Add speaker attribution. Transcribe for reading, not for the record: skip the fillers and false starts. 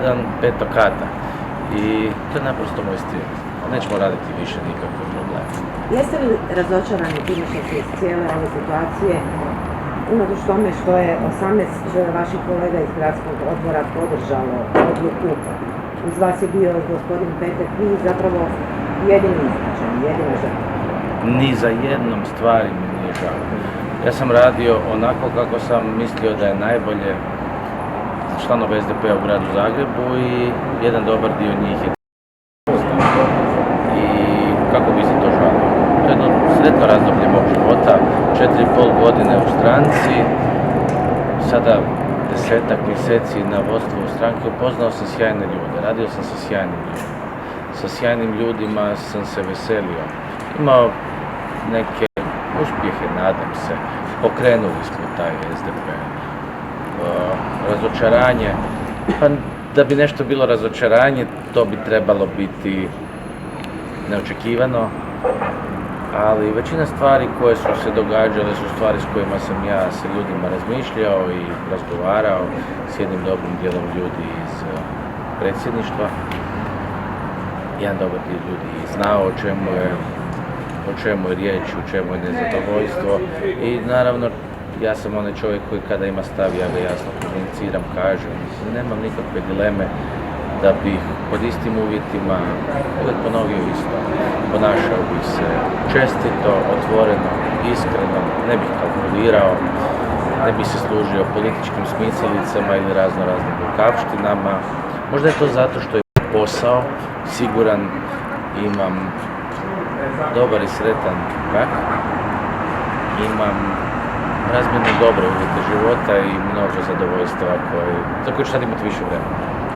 Speaker 1: jedan petokata i to je naprosto moj stil. Nećemo raditi više nikakve probleme.
Speaker 2: Jeste li razočarani time što se iz cijele ove situacije, unatoč tome što je 18 vaših kolega iz gradskog odbora podržalo odluku, uz vas je bio gospodin Petek, vi zapravo jedini izračen, jedina žrtva?
Speaker 1: Ni za jednom stvari mi nije žao. Ja sam radio onako kako sam mislio da je najbolje za članove SDP-a u gradu Zagrebu i jedan dobar dio njih je i kako bi se to žalio. To je jedno sretno razdoblje mog života, 4,5 godine u stranci, sada 10-ak mjeseci na vodstvu stranke, upoznao sam sjajne ljude, radio sam sa sjajnim ljudima. Sa sjajnim ljudima sam se veselio. Imao neke uspjehe, nadam se. Pokrenuli smo taj SDP. Razočaranje, pa da bi nešto bilo razočaranje, to bi trebalo biti neočekivano, ali većina stvari koje su se događale su stvari s kojima sam ja sa ljudima razmišljao i razgovarao s jednim dobrim dijelom ljudi iz predsjedništva. Jedan dobar dio ljudi znao o čemu je riječ, u čemu je nezadovoljstvo i naravno ja sam onaj čovjek koji kada ima stav, ja ga jasno komuniciram, kažem. Nemam nikakve dileme da bih pod istim uvjetima uvijek ponovio isto. Ponašao bih se čestito, otvoreno, iskreno, ne bih kalkulirao, ne bih se služio političkim smicalicama ili raznim lukavštinama. Možda je to zato što je posao siguran, imam dobar i sretan brak, imam razmjerno dobre uvjete života i mnogo zadovoljstva za koje ću sad imati više vremena.